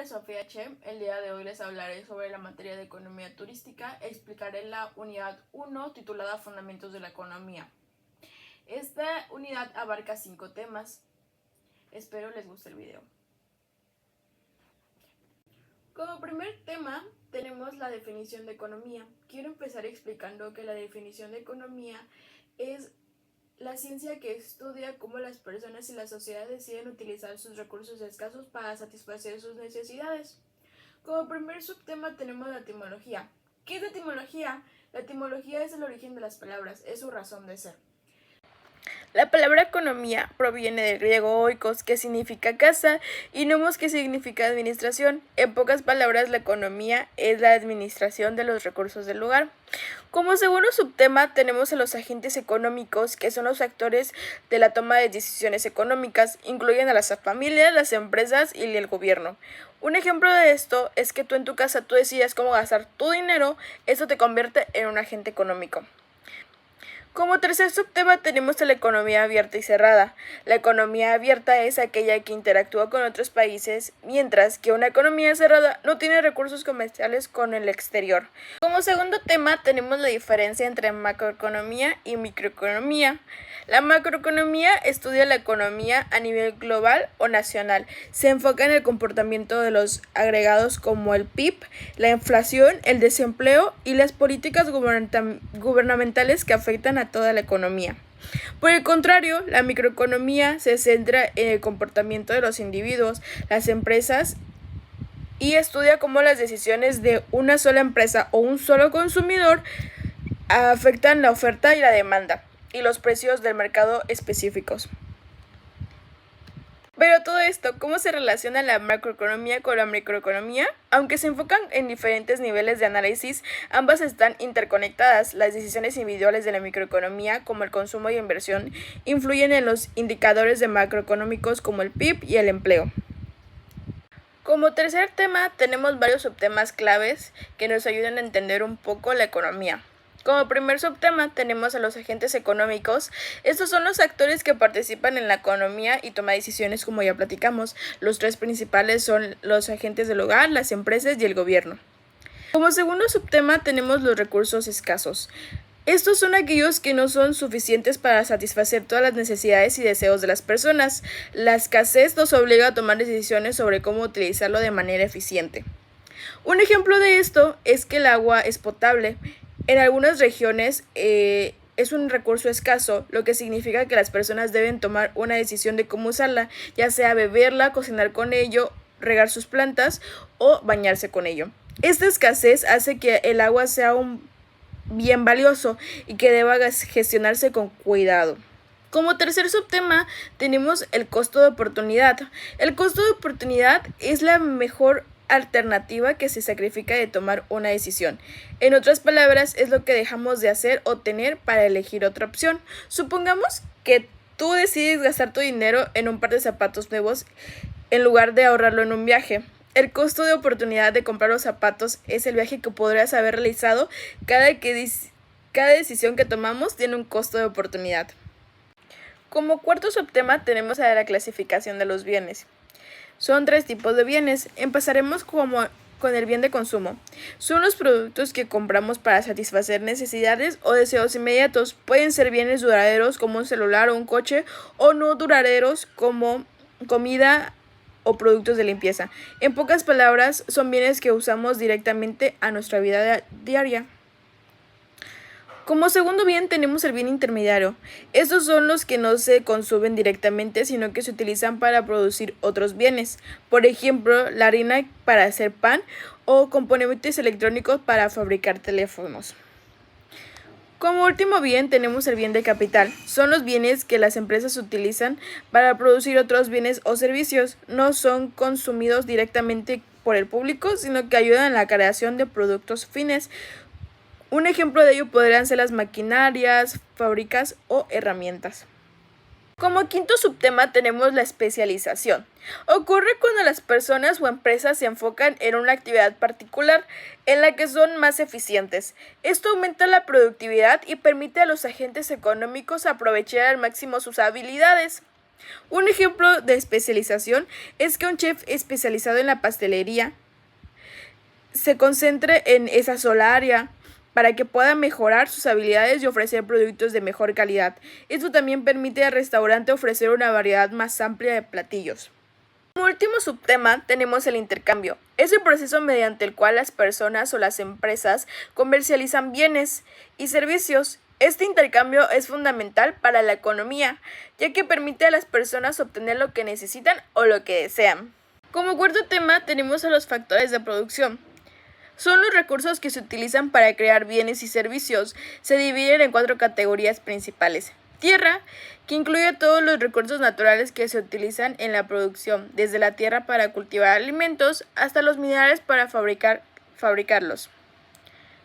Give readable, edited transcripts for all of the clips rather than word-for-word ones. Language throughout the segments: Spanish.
nombre es Sofía Chem. El día de hoy les hablaré sobre la materia de economía turística. Explicaré la unidad 1 titulada Fundamentos de la Economía. Esta unidad abarca 5 temas. Espero les guste el video. Como primer tema tenemos la definición de economía. Quiero empezar explicando que la definición de economía es la ciencia que estudia cómo las personas y la sociedad deciden utilizar sus recursos escasos para satisfacer sus necesidades. Como primer subtema tenemos la etimología. ¿Qué es la etimología? La etimología es el origen de las palabras, es su razón de ser. La palabra economía proviene del griego oikos, que significa casa, y nomos, que significa administración. En pocas palabras, la economía es la administración de los recursos del lugar. Como segundo subtema tenemos a los agentes económicos, que son los actores de la toma de decisiones económicas, incluyen a las familias, las empresas y el gobierno. Un ejemplo de esto es que tú en tu casa tú decidas cómo gastar tu dinero, eso te convierte en un agente económico. Como tercer subtema tenemos a la economía abierta y cerrada. La economía abierta es aquella que interactúa con otros países, mientras que una economía cerrada no tiene recursos comerciales con el exterior. Como segundo tema tenemos la diferencia entre macroeconomía y microeconomía. La macroeconomía estudia la economía a nivel global o nacional. Se enfoca en el comportamiento de los agregados como el PIB, la inflación, el desempleo y las políticas gubernamentales que afectan a toda la economía. Por el contrario, la microeconomía se centra en el comportamiento de los individuos, las empresas y estudia cómo las decisiones de una sola empresa o un solo consumidor afectan la oferta y la demanda y los precios del mercado específicos. Pero todo esto, ¿cómo se relaciona la macroeconomía con la microeconomía? Aunque se enfocan en diferentes niveles de análisis, ambas están interconectadas. Las decisiones individuales de la microeconomía, como el consumo y inversión, influyen en los indicadores de macroeconómicos como el PIB y el empleo. Como tercer tema, tenemos varios subtemas claves que nos ayudan a entender un poco la economía. Como primer subtema tenemos a los agentes económicos. Estos son los actores que participan en la economía y toman decisiones, como ya platicamos. Los tres principales son los agentes del hogar, las empresas y el gobierno. Como segundo subtema tenemos los recursos escasos. Estos son aquellos que no son suficientes para satisfacer todas las necesidades y deseos de las personas. La escasez nos obliga a tomar decisiones sobre cómo utilizarlo de manera eficiente. Un ejemplo de esto es que el agua es potable. En algunas regiones es un recurso escaso, lo que significa que las personas deben tomar una decisión de cómo usarla, ya sea beberla, cocinar con ello, regar sus plantas o bañarse con ello. Esta escasez hace que el agua sea un bien valioso y que deba gestionarse con cuidado. Como tercer subtema tenemos el costo de oportunidad. El costo de oportunidad es la mejor alternativa que se sacrifica de tomar una decisión. En otras palabras, es lo que dejamos de hacer o tener para elegir otra opción. Supongamos que tú decides gastar tu dinero en un par de zapatos nuevos en lugar de ahorrarlo en un viaje. El costo de oportunidad de comprar los zapatos es el viaje que podrías haber realizado. Cada decisión que tomamos tiene un costo de oportunidad. Como cuarto subtema tenemos a la clasificación de los bienes. Son 3 tipos de bienes. Empezaremos con el bien de consumo. Son los productos que compramos para satisfacer necesidades o deseos inmediatos. Pueden ser bienes duraderos como un celular o un coche, o no duraderos como comida o productos de limpieza. En pocas palabras, son bienes que usamos directamente a nuestra vida diaria. Como segundo bien tenemos el bien intermediario. Estos son los que no se consumen directamente, sino que se utilizan para producir otros bienes. Por ejemplo, la harina para hacer pan o componentes electrónicos para fabricar teléfonos. Como último bien tenemos el bien de capital. Son los bienes que las empresas utilizan para producir otros bienes o servicios. No son consumidos directamente por el público, sino que ayudan en la creación de productos fines. Un ejemplo de ello podrían ser las maquinarias, fábricas o herramientas. Como quinto subtema tenemos la especialización. Ocurre cuando las personas o empresas se enfocan en una actividad particular en la que son más eficientes. Esto aumenta la productividad y permite a los agentes económicos aprovechar al máximo sus habilidades. Un ejemplo de especialización es que un chef especializado en la pastelería se concentre en esa sola área para que pueda mejorar sus habilidades y ofrecer productos de mejor calidad. Esto también permite al restaurante ofrecer una variedad más amplia de platillos. Como último subtema tenemos el intercambio. Es el proceso mediante el cual las personas o las empresas comercializan bienes y servicios. Este intercambio es fundamental para la economía, ya que permite a las personas obtener lo que necesitan o lo que desean. Como cuarto tema tenemos a los factores de producción. Son los recursos que se utilizan para crear bienes y servicios. Se dividen en 4 categorías principales. Tierra, que incluye todos los recursos naturales que se utilizan en la producción, desde la tierra para cultivar alimentos hasta los minerales para fabricarlos.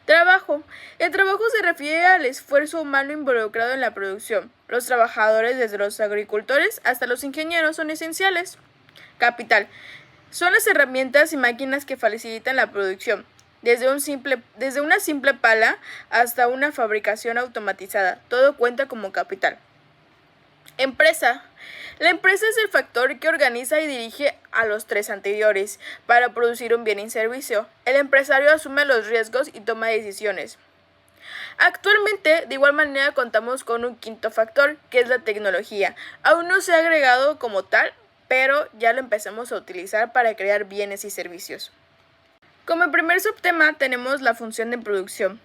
Trabajo. El trabajo se refiere al esfuerzo humano involucrado en la producción. Los trabajadores, desde los agricultores hasta los ingenieros, son esenciales. Capital. Son las herramientas y máquinas que facilitan la producción, desde una simple pala hasta una fabricación automatizada. Todo cuenta como capital. Empresa. La empresa es el factor que organiza y dirige a los 3 anteriores para producir un bien y servicio. El empresario asume los riesgos y toma decisiones. Actualmente, de igual manera, contamos con un quinto factor, que es la tecnología. Aún no se ha agregado como tal, pero ya lo empezamos a utilizar para crear bienes y servicios. Como primer subtema tenemos la función de producción.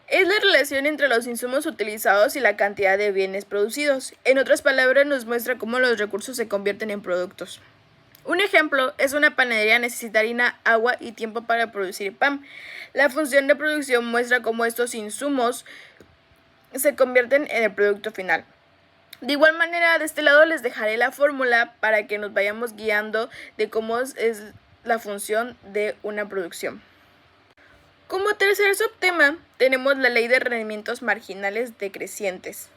Es la relación entre los insumos utilizados y la cantidad de bienes producidos. En otras palabras, nos muestra cómo los recursos se convierten en productos. Un ejemplo es una panadería necesita harina, agua y tiempo para producir pan. La función de producción muestra cómo estos insumos se convierten en el producto final. De igual manera, de este lado les dejaré la fórmula para que nos vayamos guiando de cómo es la función de una producción. Como tercer subtema, tenemos la ley de rendimientos marginales decrecientes.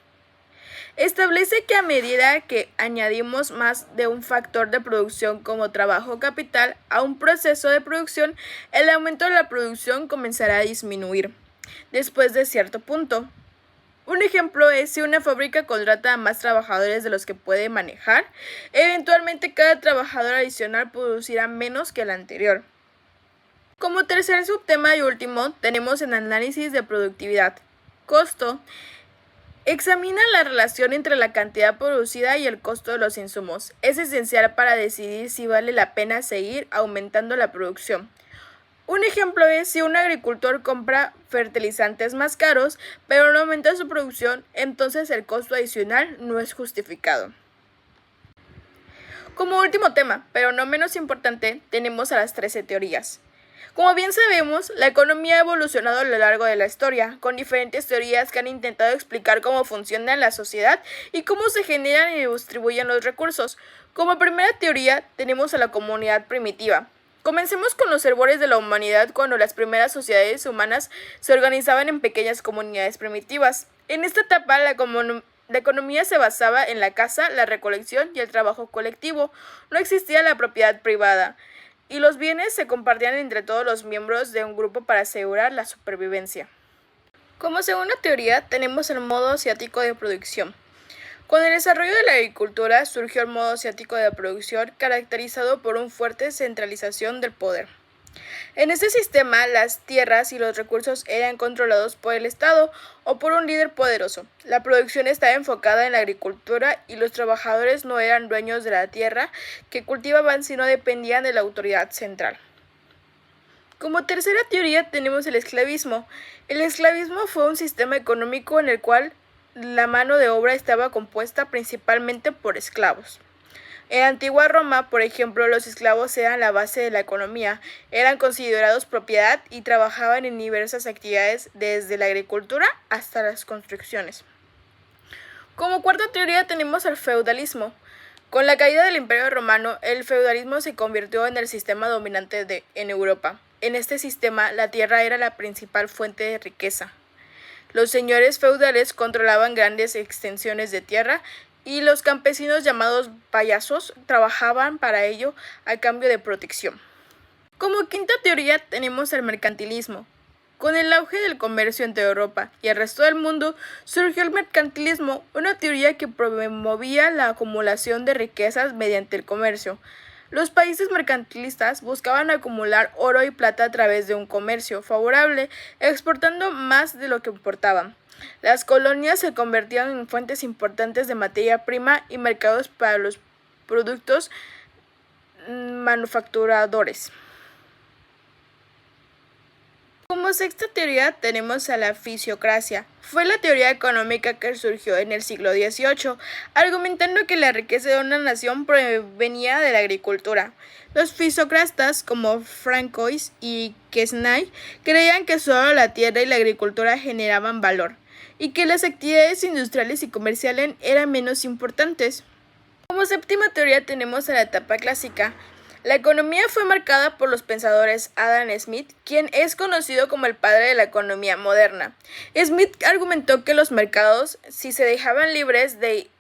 Establece que a medida que añadimos más de un factor de producción como trabajo o capital a un proceso de producción, el aumento de la producción comenzará a disminuir después de cierto punto. Un ejemplo es si una fábrica contrata a más trabajadores de los que puede manejar, eventualmente cada trabajador adicional producirá menos que el anterior. Como tercer subtema y último, tenemos el análisis de productividad. Costo. Examina la relación entre la cantidad producida y el costo de los insumos. Es esencial para decidir si vale la pena seguir aumentando la producción. Un ejemplo es si un agricultor compra fertilizantes más caros, pero no aumenta su producción, entonces el costo adicional no es justificado. Como último tema, pero no menos importante, tenemos a las 13 teorías. Como bien sabemos, la economía ha evolucionado a lo largo de la historia, con diferentes teorías que han intentado explicar cómo funciona la sociedad y cómo se generan y distribuyen los recursos. Como primera teoría, tenemos a la comunidad primitiva. Comencemos con los herbores de la humanidad cuando las primeras sociedades humanas se organizaban en pequeñas comunidades primitivas. En esta etapa, la economía se basaba en la caza, la recolección y el trabajo colectivo. No existía la propiedad privada y los bienes se compartían entre todos los miembros de un grupo para asegurar la supervivencia. Como segunda teoría, tenemos el modo asiático de producción. Con el desarrollo de la agricultura surgió el modo asiático de producción caracterizado por una fuerte centralización del poder. En este sistema, las tierras y los recursos eran controlados por el Estado o por un líder poderoso. La producción estaba enfocada en la agricultura y los trabajadores no eran dueños de la tierra que cultivaban, sino dependían de la autoridad central. Como tercera teoría tenemos el esclavismo. El esclavismo fue un sistema económico en el cual la mano de obra estaba compuesta principalmente por esclavos. En antigua Roma, por ejemplo, los esclavos eran la base de la economía, eran considerados propiedad y trabajaban en diversas actividades desde la agricultura hasta las construcciones. Como cuarta teoría tenemos el feudalismo. Con la caída del Imperio Romano, el feudalismo se convirtió en el sistema dominante en Europa. En este sistema, la tierra era la principal fuente de riqueza. Los señores feudales controlaban grandes extensiones de tierra y los campesinos llamados payasos trabajaban para ello a cambio de protección. Como quinta teoría tenemos el mercantilismo. Con el auge del comercio entre Europa y el resto del mundo, surgió el mercantilismo, una teoría que promovía la acumulación de riquezas mediante el comercio. Los países mercantilistas buscaban acumular oro y plata a través de un comercio favorable, exportando más de lo que importaban. Las colonias se convertían en fuentes importantes de materia prima y mercados para los productos manufacturadores. Como sexta teoría tenemos a la fisiocracia. Fue la teoría económica que surgió en el siglo XVIII, argumentando que la riqueza de una nación provenía de la agricultura. Los fisiocratas, como Francois y Quesnay, creían que solo la tierra y la agricultura generaban valor, y que las actividades industriales y comerciales eran menos importantes. Como séptima teoría tenemos a la etapa clásica. La economía fue marcada por los pensadores Adam Smith, quien es conocido como el padre de la economía moderna. Smith argumentó que los mercados, si se dejaban libres de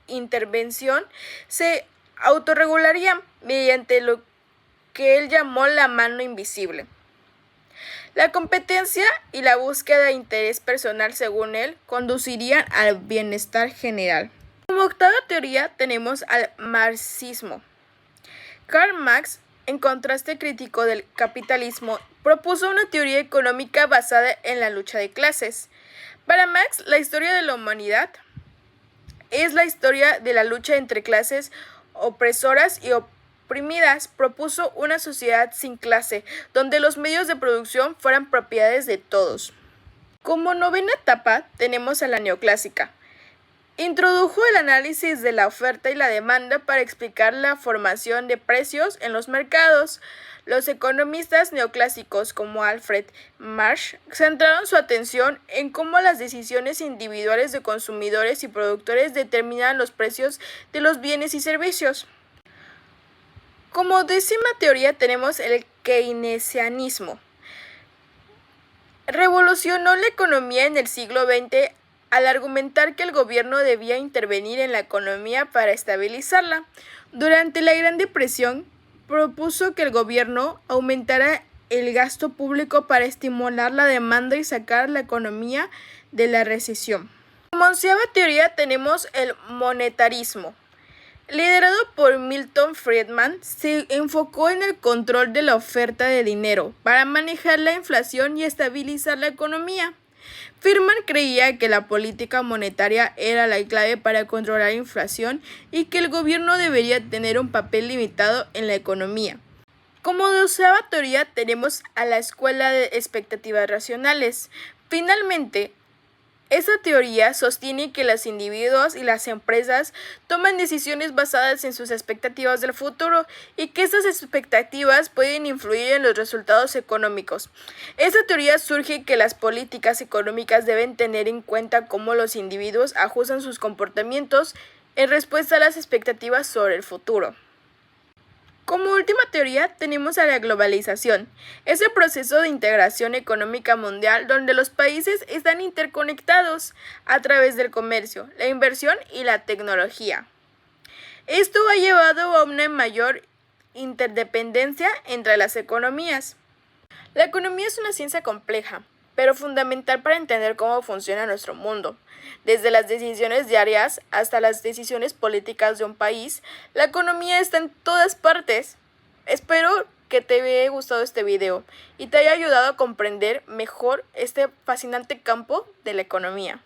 intervención, se autorregularían mediante lo que él llamó la mano invisible. La competencia y la búsqueda de interés personal, según él, conducirían al bienestar general. Como octava teoría tenemos al marxismo. Karl Marx, en contraste crítico del capitalismo, propuso una teoría económica basada en la lucha de clases. Para Marx, la historia de la humanidad es la historia de la lucha entre clases opresoras y oprimidas. Propuso una sociedad sin clase, donde los medios de producción fueran propiedades de todos. Como novena etapa tenemos a la neoclásica. Introdujo el análisis de la oferta y la demanda para explicar la formación de precios en los mercados. Los economistas neoclásicos como Alfred Marsh centraron su atención en cómo las decisiones individuales de consumidores y productores determinan los precios de los bienes y servicios. Como décima teoría tenemos el keynesianismo. Revolucionó la economía en el siglo XX al argumentar que el gobierno debía intervenir en la economía para estabilizarla. Durante la Gran Depresión, propuso que el gobierno aumentara el gasto público para estimular la demanda y sacar la economía de la recesión. Como onceava teoría tenemos el monetarismo. Liderado por Milton Friedman, se enfocó en el control de la oferta de dinero para manejar la inflación y estabilizar la economía. Friedman creía que la política monetaria era la clave para controlar la inflación y que el gobierno debería tener un papel limitado en la economía. Como doceava teoría tenemos a la escuela de expectativas racionales. Finalmente, esta teoría sostiene que los individuos y las empresas toman decisiones basadas en sus expectativas del futuro y que estas expectativas pueden influir en los resultados económicos. Esta teoría surge que las políticas económicas deben tener en cuenta cómo los individuos ajustan sus comportamientos en respuesta a las expectativas sobre el futuro. Como última teoría tenemos a la globalización. Es el proceso de integración económica mundial donde los países están interconectados a través del comercio, la inversión y la tecnología. Esto ha llevado a una mayor interdependencia entre las economías. La economía es una ciencia compleja, pero fundamental para entender cómo funciona nuestro mundo. Desde las decisiones diarias hasta las decisiones políticas de un país, la economía está en todas partes. Espero que te haya gustado este video y te haya ayudado a comprender mejor este fascinante campo de la economía.